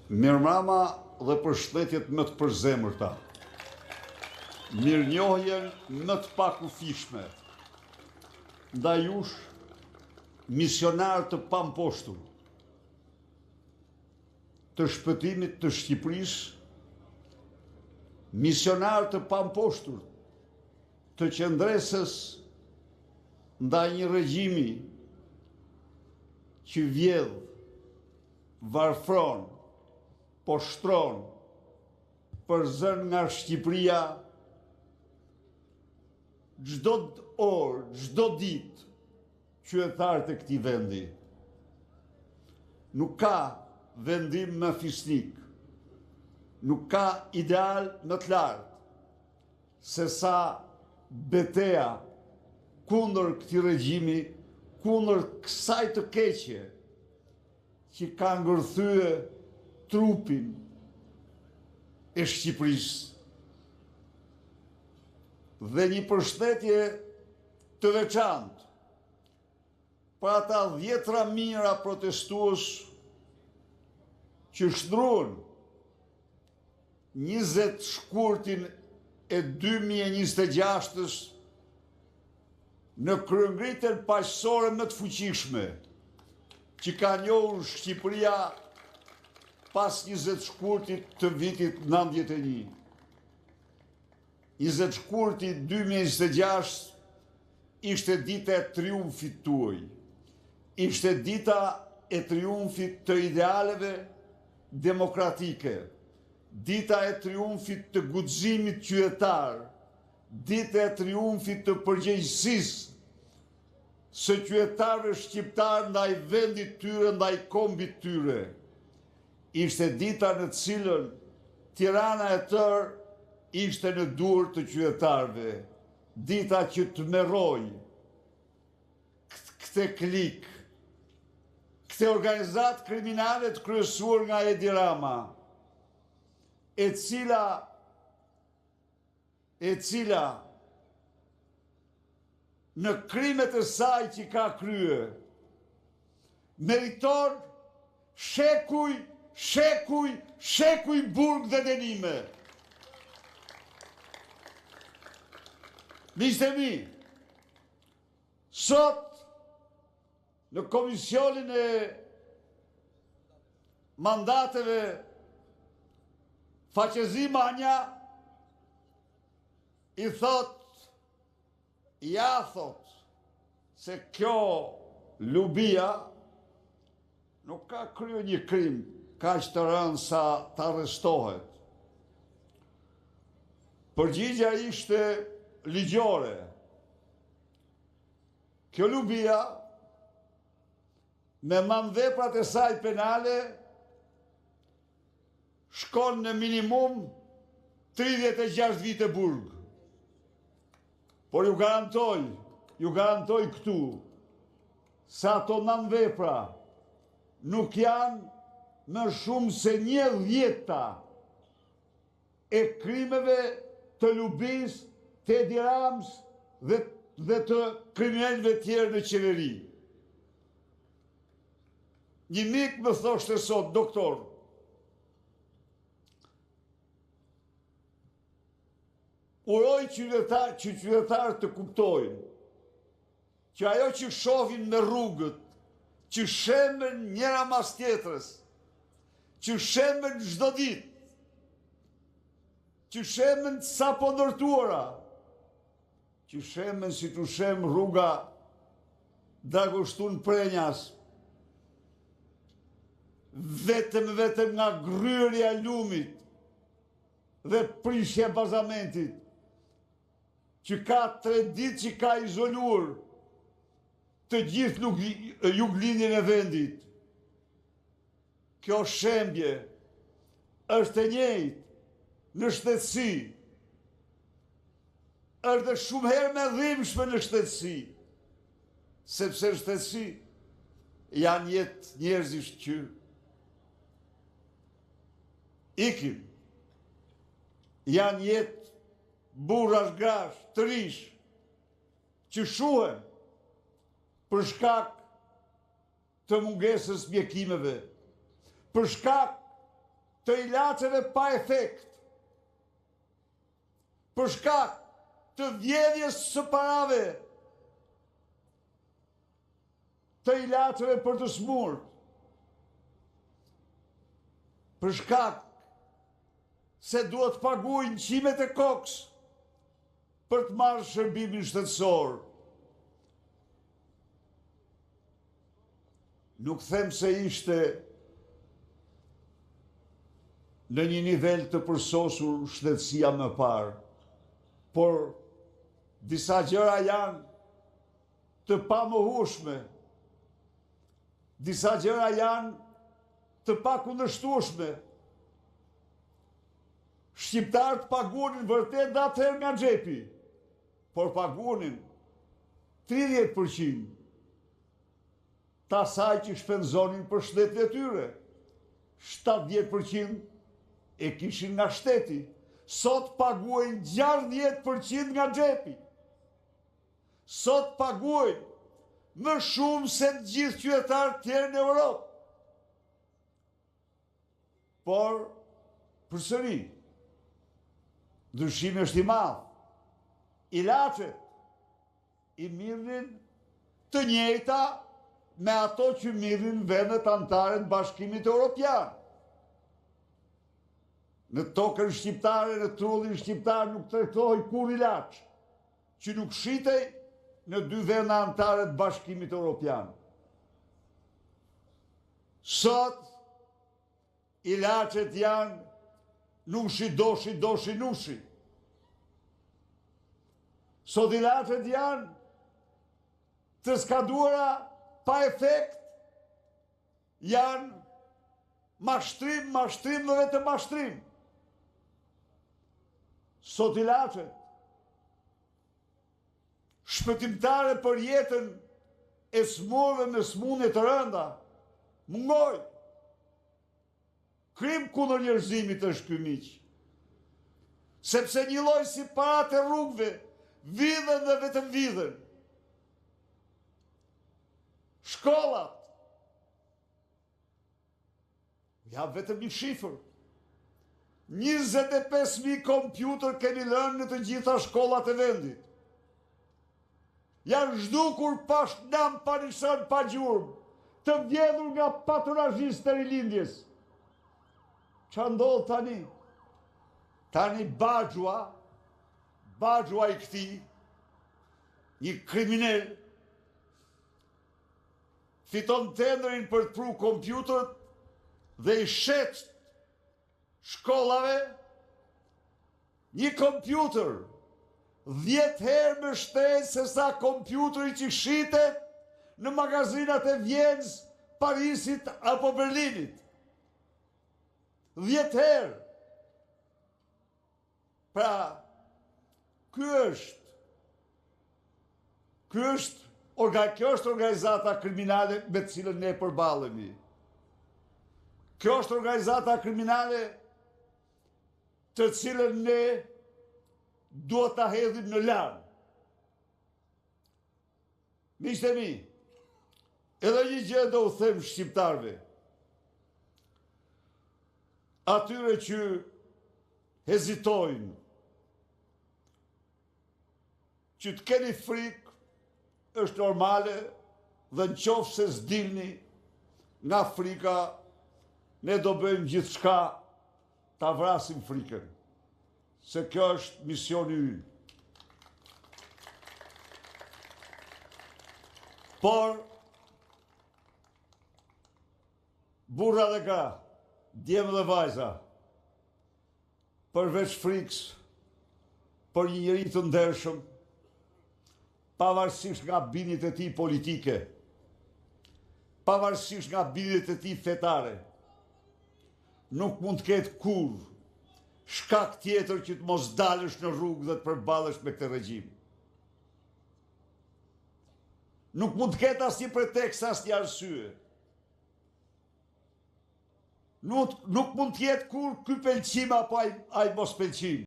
Mirëmbrëma dhe përshëndetjet më të përzemërta. Mirënjohjen më të pakufishme ndaj jush, misionar të pamposhtur të shpëtimit të Shqipërisë, misionar të pamposhtur të qëndresës ndaj një regjimi që vjedh, varfron, poshtron, përzën nga Shqipëria çdo orë, çdo ditë qytetarët e këtij vendi. Nuk ka vendim më fisnik, nuk ka ideal më të lartë se sa betejë kundër këtij regjimi, kundër kësaj të keqe që ka ngërthye trupin e Shqipërisë. Dhe një përshëndetje të veçantë për ata 10.000 protestues që shtruan 20 shkurtin e 2026 në kryengritjen paqësore më të fuqishme që ka njohur Shqipëria pas 20 shkurtit të vitit 91. 20 shkurti 2026 ishte dita e triumfit tuaj. Ishte dita e triumfit të idealeve demokratike, dita e triumfit të guximit qytetar, dita e triumfit të përgjegjësisë së qytetarëve shqiptar ndaj vendit tyre, ndaj kombit tyre. Ishte dita në cilën Tirana e tërë ishte në dorë të qytetarëve, dita që të merroj këtë klik, këtë organizatë kriminale të kryesuar nga Edi Rama, e cila në krimet e saj që ka krye meriton shekuj burg dhe dënime. Miqtë e mi, sot në komisionin e mandateve Faqezi Manja i thot se kjo Lubia nuk ka kryer një krim kaq të rënd sa të arrestohet. Përgjigjja ishte ligjore. Kjo Lubia me manveprat e saj penale shkon në minimum 36 vite burg. Por ju garantoj këtu se ato manvepra nuk janë më shumë se 1/10 e krimeve të Lubis, të Edi Ramës dhe të kriminalëve tjerë në qeveri. Një mik më thoshte sot, doktor, uroj që qytetarët të kuptojnë që ajo që shohin në rrugët, që shemen njëra mas tjetrës, që shemen çdo ditë, që shemen sa po ndërtuara, që shemen si të shem rruga Dragoshtun Prenjas, vetëm nga gryrja e lumit dhe prishja e bazamentit, që ka 3 ditë që ka izoluar të gjithë juglindjen e vendit. Kjo shembje është e njëjtë në shtetësi, është dhe shumë herë me dhimbshme në shtetësi, sepse në shtetësi janë jetë njerëzish që ikin, janë jetë burrash, grash, të rish, që shuhen për shkak të mungesës mjekimeve, për shkak të ilaçeve pa efekt, për shkak të vjedhjes së parave të ilaçeve për të smur, për shkak se duhet paguajnë qimet e kokës për të marrë shërbimin shtetësor. Nuk them se ishte në një nivel të përsosur shtetësia më parë, por disa gjëra janë të pamohueshme, disa gjëra janë të pakundërshtueshme. Shqiptarët paguanin vërtet dhe atëherë nga xhepi, por paguanin 30% të asaj që shpenzonin për shtetin e tyre. 70% e kishin nga shteti. Sot paguajnë 60% nga xhepi. Sot paguajnë më shumë se të gjithë qytetarët tjerë në Europë. Por, përsëri, ndryshimi është i madh. Ilaçet i mirrin të njëjta me ato që mirrin vendet anëtare të Bashkimit Evropian. Në tokën shqiptare, në trullin shqiptar nuk tregtohej kur ilaç që nuk shitej në 2 vende anëtare të Bashkimit Evropian. Sot ilaçet janë nushi doshi doshi nushi. Sot ilaçet janë të skaduara pa efekt, janë mashtrim dhe vetëm mashtrim. Sot ilaçet shpëtimtare për jetën e smurëve me smundje të rënda mungojnë. Krim kundër njerëzimit është ky miq. Sepse një lloj si paratë e rrugëve vidhen dhe vetëm vidhen. Shkollat. Ja vetëm një shifër. 25.000 kompjuter keni lënë në të gjitha shkollat e vendit. Janë zhdukur pa shnam, pa nishën, pa gjurmë, të vjedhur nga patronazhistë të rilindjes. Qa ndodh tani? Tani Baxhua i këtij, një kriminal, fiton tendrin për të pru kompjuterët dhe i shet shkollave një kompjuter 10 herë më shtrenjtë se sa kompjuteri që shitet në magazinat e Vjenës, Parisit apo Berlinit. 10 herë. Pra, kjo është organizata kriminale me të cilën ne përballemi. Kjo është organizata kriminale të cilën ne duhet ta hedhim në larg. Miqtë e mi, edhe një gjë do u them shqiptarëve. Atyre që hezitojnë, që të keni frikë, është normale, dhe në qoftë se s'dilni nga frika, ne do bëjmë gjithçka ta vrasim frikën, se kjo është misioni ynë. Por, burra dhe gra, djemë dhe vajza, përveç frikës, për një njeri të ndershëm, pavarësisht nga bindjet e tij politike, pavarësisht nga bindjet e tij fetare, nuk mund të ketë kurrë shkak tjetër që të mos dalësh në rrugë dhe të përballesh me këtë regjim. Nuk mund të ketë asnjë pretekst, asnjë arsye. Nuk mund të jetë kur ky pëlqim apo ai mos pëlqim.